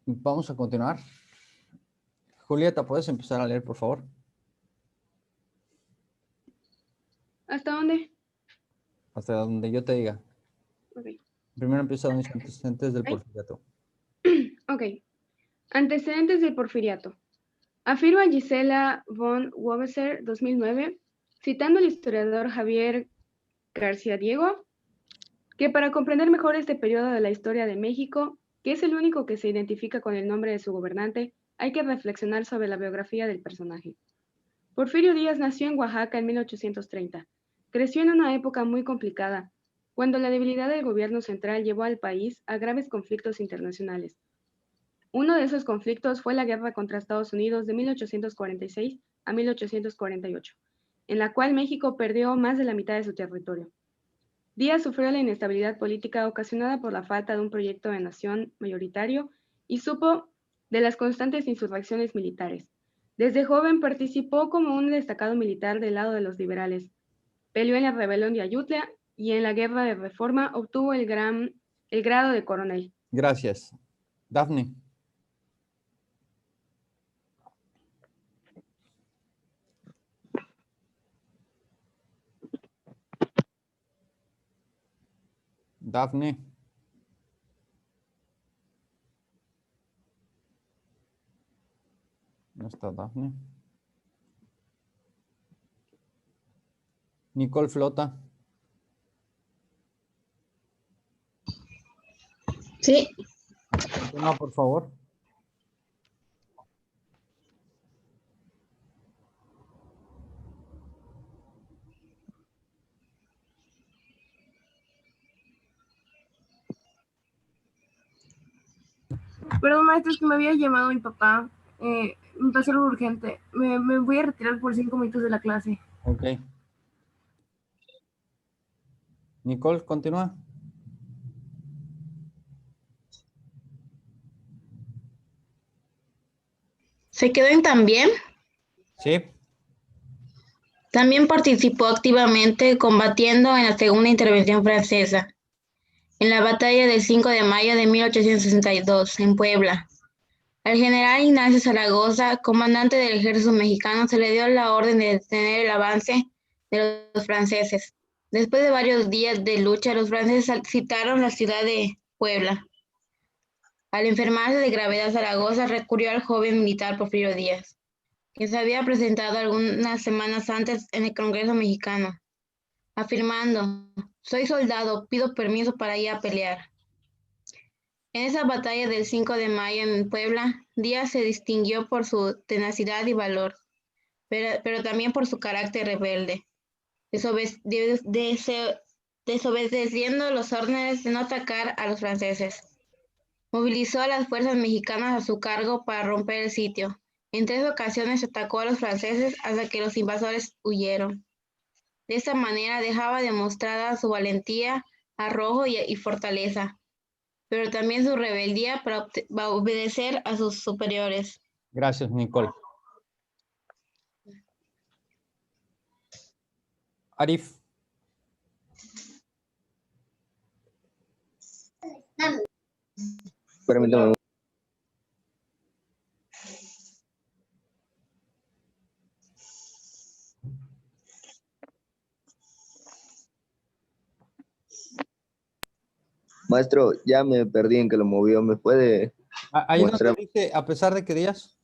Vamos a continuar. Julieta, ¿puedes empezar a leer, por favor? ¿Hasta dónde? Hasta donde yo te diga. Ok. Primero empieza con los antecedentes del porfiriato. Ok. Antecedentes del porfiriato. Afirma Gisela von Webster, 2009, citando al historiador Javier García Diego, que para comprender mejor este periodo de la historia de México, que es el único que se identifica con el nombre de su gobernante, hay que reflexionar sobre la biografía del personaje. Porfirio Díaz nació en Oaxaca en 1830. Creció en una época muy complicada, cuando la debilidad del gobierno central llevó al país a graves conflictos internacionales. Uno de esos conflictos fue la guerra contra Estados Unidos de 1846 a 1848, en la cual México perdió más de la mitad de su territorio. Díaz sufrió la inestabilidad política ocasionada por la falta de un proyecto de nación mayoritario y supo de las constantes insurrecciones militares. Desde joven participó como un destacado militar del lado de los liberales. Peleó en la rebelión de Ayutla y en la guerra de Reforma obtuvo el grado de coronel. Gracias. Dafne. Dafne. No está Dafne. Nicole Flota. Sí. Continúa, por favor. Perdón, maestro, es que me había llamado mi papá. Me pasó algo urgente. Me voy a retirar por 5 minutos de la clase. Ok. Nicole, continúa. ¿Se quedó en también? Sí. También participó activamente combatiendo en la Segunda Intervención Francesa, en la batalla del 5 de mayo de 1862, en Puebla. Al general Ignacio Zaragoza, comandante del ejército mexicano, se le dio la orden de detener el avance de los franceses. Después de varios días de lucha, los franceses sitiaron la ciudad de Puebla. Al enfermarse de gravedad, Zaragoza recurrió al joven militar Porfirio Díaz, que se había presentado algunas semanas antes en el Congreso mexicano, afirmando: «Soy soldado, pido permiso para ir a pelear». En esa batalla del 5 de mayo en Puebla, Díaz se distinguió por su tenacidad y valor, pero también por su carácter rebelde, desobedeciendo los órdenes de no atacar a los franceses. Movilizó a las fuerzas mexicanas a su cargo para romper el sitio. En 3 ocasiones atacó a los franceses hasta que los invasores huyeron. De esta manera dejaba demostrada su valentía, arrojo y fortaleza, pero también su rebeldía para obedecer a sus superiores. Gracias, Nicole. Arif. Permítame. Maestro, ya me perdí en que lo movió. ¿Me puede Ahí mostrar? donde dice, a pesar de que Díaz.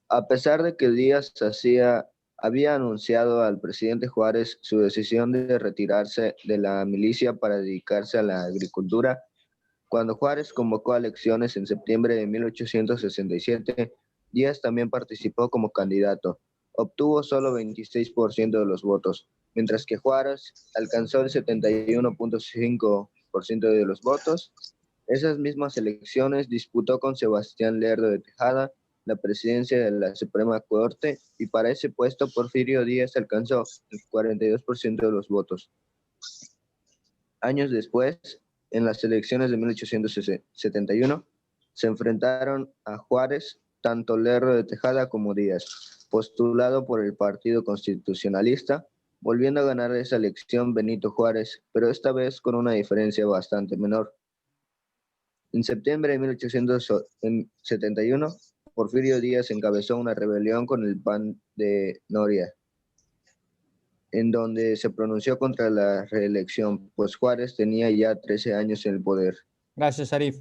A pesar de que Díaz había anunciado al presidente Juárez su decisión de retirarse de la milicia para dedicarse a la agricultura, cuando Juárez convocó a elecciones en septiembre de 1867, Díaz también participó como candidato. Obtuvo solo 26% de los votos, mientras que Juárez alcanzó el 71.5% de los votos. Esas mismas elecciones disputó con Sebastián Lerdo de Tejada la presidencia de la Suprema Corte y para ese puesto Porfirio Díaz alcanzó el 42% de los votos. Años después, en las elecciones de 1871, se enfrentaron a Juárez tanto Lerdo de Tejada como Díaz, postulado por el Partido Constitucionalista, volviendo a ganar esa elección Benito Juárez, pero esta vez con una diferencia bastante menor. En septiembre de 1871, Porfirio Díaz encabezó una rebelión con el PAN de Noria, en donde se pronunció contra la reelección, pues Juárez tenía ya 13 años en el poder. Gracias, Arif.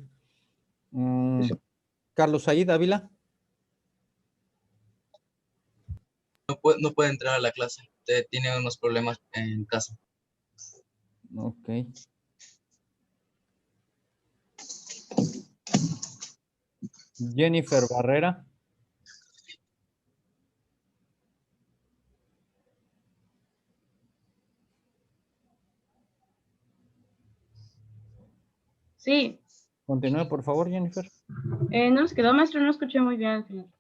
Eso. Carlos Said Ávila. No puede entrar a la clase. Tiene unos problemas en casa. Ok. Jennifer Barrera. Sí, Continúe, por favor, Jennifer. no se quedó, maestro, no escuché muy bien al final.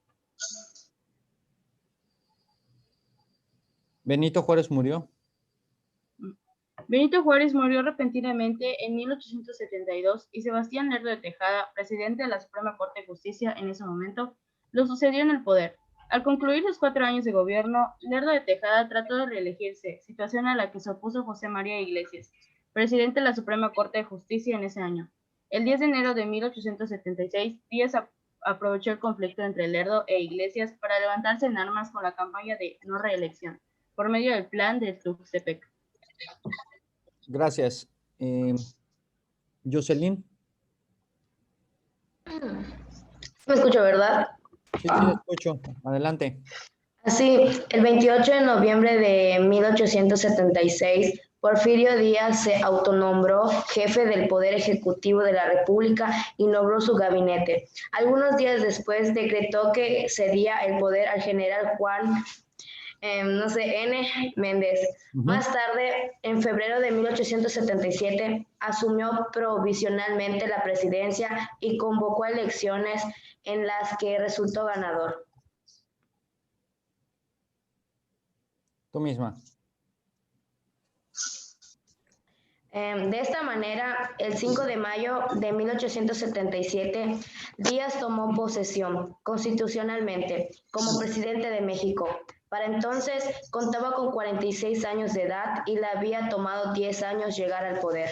Benito Juárez murió. Benito Juárez murió repentinamente en 1872 y Sebastián Lerdo de Tejada, presidente de la Suprema Corte de Justicia en ese momento, lo sucedió en el poder. Al concluir los 4 años de gobierno, Lerdo de Tejada trató de reelegirse, situación a la que se opuso José María Iglesias, presidente de la Suprema Corte de Justicia en ese año. El 10 de enero de 1876, Díaz aprovechó el conflicto entre Lerdo e Iglesias para levantarse en armas con la campaña de no reelección, por medio del plan de Tuxtepec. Gracias. Jocelyn. Me escucho, ¿verdad? Sí, sí, escucho. Adelante. Así, el 28 de noviembre de 1876, Porfirio Díaz se autonombró jefe del Poder Ejecutivo de la República y nombró su gabinete. Algunos días después decretó que cedía el poder al general Juan N. Méndez. Más tarde, en febrero de 1877, asumió provisionalmente la presidencia y convocó elecciones en las que resultó ganador. Tú misma. De esta manera, el 5 de mayo de 1877, Díaz tomó posesión constitucionalmente como presidente de México. Para entonces, contaba con 46 años de edad y le había tomado 10 años llegar al poder.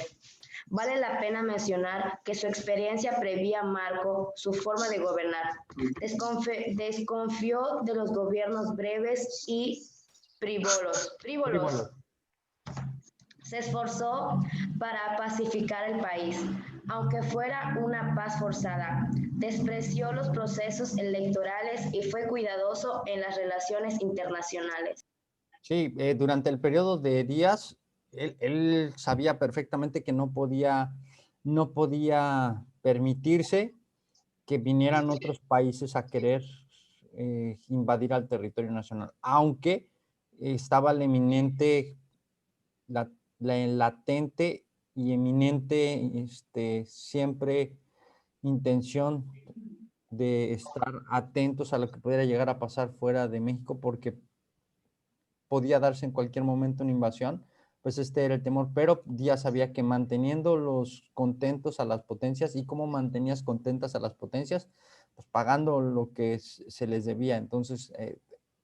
Vale la pena mencionar que su experiencia previa marcó su forma de gobernar. Desconfió de los gobiernos breves y frívolos. Se esforzó para pacificar el país, aunque fuera una paz forzada. Despreció los procesos electorales y fue cuidadoso en las relaciones internacionales. Sí, durante el periodo de Díaz, él sabía perfectamente que no podía permitirse que vinieran otros países a querer invadir al territorio nacional, aunque estaba la latente y eminente siempre intención de estar atentos a lo que pudiera llegar a pasar fuera de México, porque podía darse en cualquier momento una invasión, pues este era el temor, pero Díaz sabía que manteniéndolos contentos a las potencias. ¿Y cómo mantenías contentas a las potencias? Pues pagando lo que se les debía. Entonces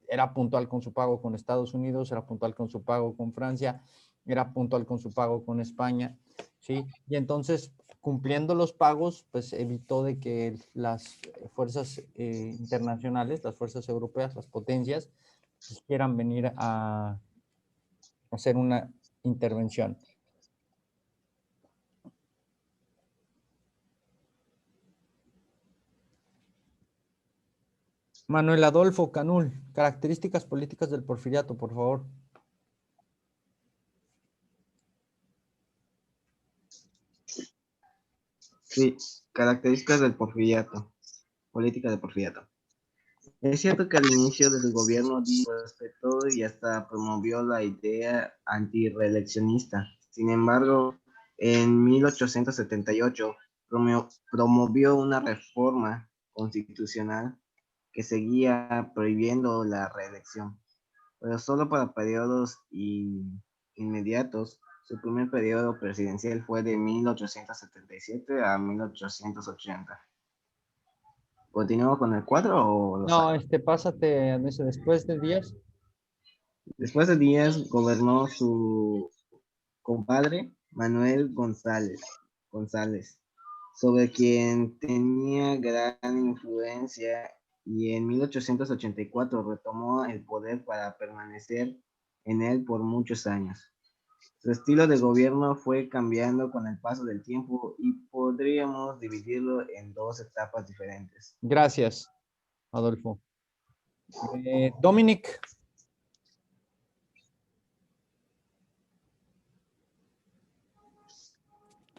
era puntual con su pago con Estados Unidos, era puntual con su pago con Francia, era puntual con su pago con España, ¿sí? Y entonces, cumpliendo los pagos, pues evitó de que las fuerzas internacionales, las fuerzas europeas, las potencias, pues, quieran venir a hacer una intervención. Manuel Adolfo Canul, características políticas del porfiriato, por favor. Sí, características del porfiriato, política del porfiriato. Es cierto que al inicio del gobierno Díaz respetó y hasta promovió la idea antireeleccionista. Sin embargo, en 1878 promovió una reforma constitucional que seguía prohibiendo la reelección, pero solo para periodos inmediatos. Su primer periodo presidencial fue de 1877 a 1880. ¿Continúo con el cuadro o lo No, saco? pásate después de Díaz. Después de Díaz gobernó su compadre Manuel González, sobre quien tenía gran influencia, y en 1884 retomó el poder para permanecer en él por muchos años. Su estilo de gobierno fue cambiando con el paso del tiempo y podríamos dividirlo en dos etapas diferentes. Gracias, Adolfo. Dominic,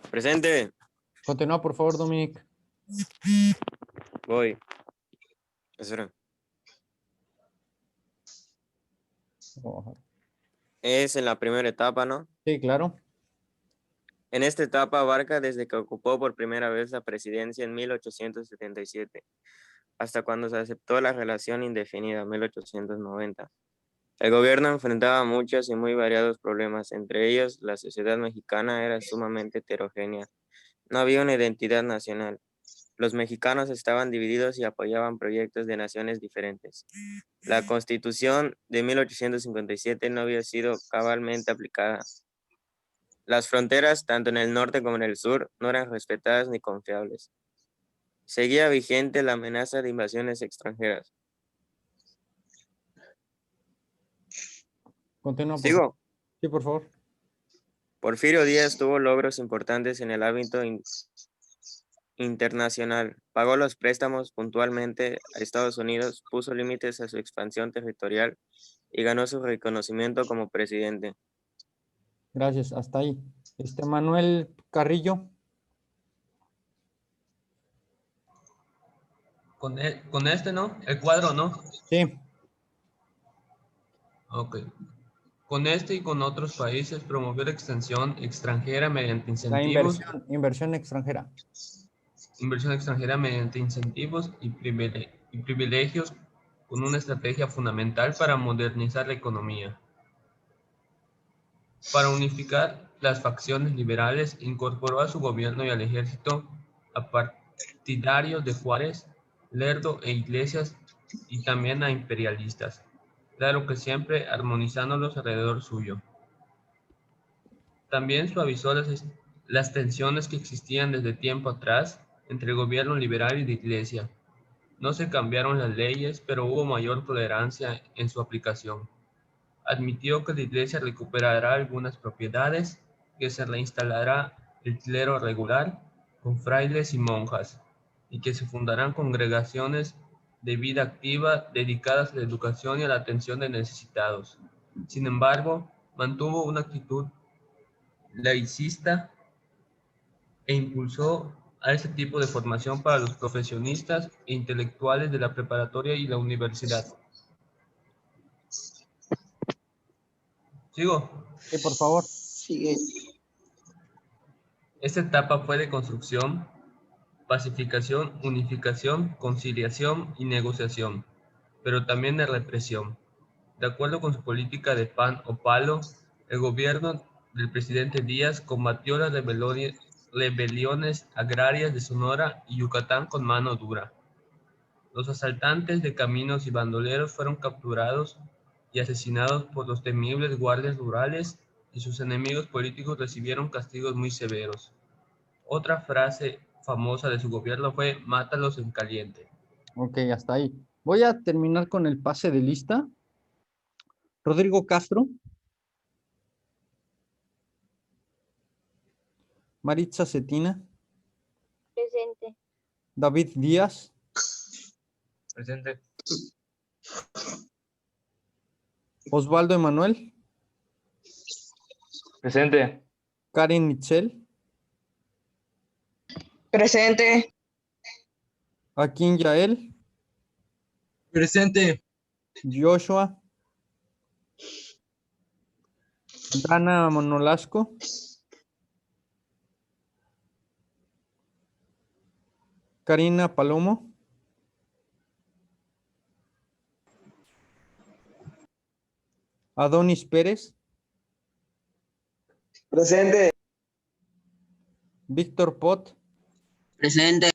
Presente. continúa por favor, Dominic. Voy. Espera. Es en la primera etapa, ¿no? Sí, claro. En esta etapa abarca desde que ocupó por primera vez la presidencia en 1877, hasta cuando se aceptó la relación indefinida, 1890. El gobierno enfrentaba muchos y muy variados problemas, entre ellos la sociedad mexicana era sumamente heterogénea. No había una identidad nacional. Los mexicanos estaban divididos y apoyaban proyectos de naciones diferentes. La Constitución de 1857 no había sido cabalmente aplicada. Las fronteras, tanto en el norte como en el sur, no eran respetadas ni confiables. Seguía vigente la amenaza de invasiones extranjeras. Continúa, por favor. ¿Sigo? Sí, por favor. Porfirio Díaz tuvo logros importantes en el ámbito internacional. Pagó los préstamos puntualmente a Estados Unidos, puso límites a su expansión territorial y ganó su reconocimiento como presidente. Gracias, hasta ahí. Manuel Carrillo. Con este, ¿no? El cuadro, ¿no? Sí, Ok. Con este y con otros países promovió la extensión extranjera mediante la incentivos, inversión extranjera. inversión extranjera mediante incentivos y privilegios, con una estrategia fundamental para modernizar la economía. Para unificar las facciones liberales, incorporó a su gobierno y al ejército a partidarios de Juárez, Lerdo e Iglesias, y también a imperialistas, claro que siempre armonizándolos alrededor suyo. También suavizó las tensiones que existían desde tiempo atrás entre el gobierno liberal y la Iglesia. No se cambiaron las leyes, pero hubo mayor tolerancia en su aplicación. Admitió que la Iglesia recuperará algunas propiedades, que se reinstalará el clero regular con frailes y monjas, y que se fundarán congregaciones de vida activa dedicadas a la educación y a la atención de necesitados. Sin embargo, mantuvo una actitud laicista e impulsó a este tipo de formación para los profesionistas e intelectuales de la preparatoria y la universidad. ¿Sigo? Sí, por favor. Sigue. Esta etapa fue de construcción, pacificación, unificación, conciliación y negociación, pero también de represión. De acuerdo con su política de pan o palo, el gobierno del presidente Díaz combatió las rebeliones agrarias de Sonora y Yucatán con mano dura. Los asaltantes de caminos y bandoleros fueron capturados y asesinados por los temibles guardias rurales, y sus enemigos políticos recibieron castigos muy severos. Otra frase famosa de su gobierno fue "mátalos en caliente". Ok, hasta ahí. Voy a terminar con el pase de lista. Rodrigo Castro. Maritza Cetina. Presente. David Díaz. Presente. Osvaldo Emanuel. Presente. Karen Mitchell. Presente. Akin Yael. Presente. Joshua. Dana Monolasco. Karina Palomo. Adonis Pérez. Presente. Víctor Pot. Presente.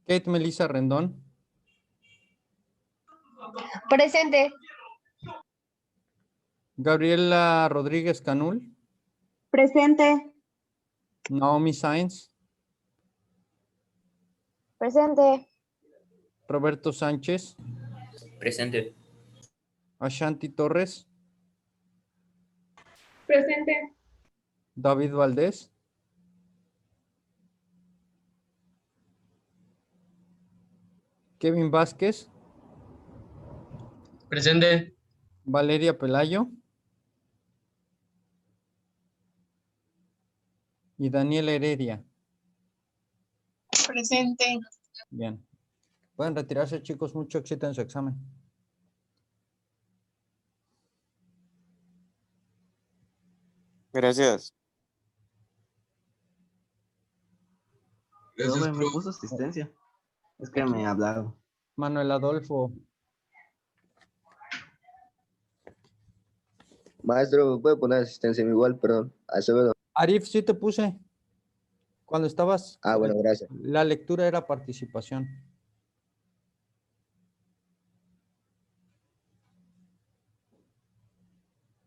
Kate Melissa Rendón. Presente. Gabriela Rodríguez Canul. Presente. Naomi Sainz. Presente. Roberto Sánchez. Presente. Ashanti Torres. Presente. David Valdés. Kevin Vázquez. Presente. Valeria Pelayo. Y Daniela Heredia. Presente. Bien. Pueden retirarse, chicos. Mucho éxito en su examen. Gracias. Profe, me puso asistencia. Es que me hablaron. Manuel Adolfo. Maestro, ¿me puede poner asistencia igual? Perdón. Acevedo. Arif, sí te puse. Cuando estabas. Ah, bueno, gracias. La lectura era participación.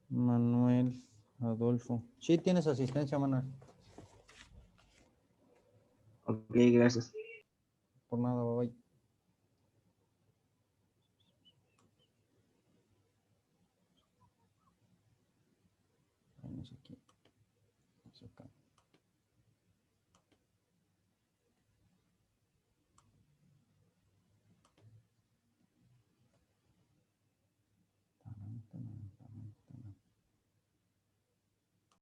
Manuel Adolfo. Sí, tienes asistencia, Manuel. Ok, gracias. Por nada, bye. Vamos aquí. Vamos acá.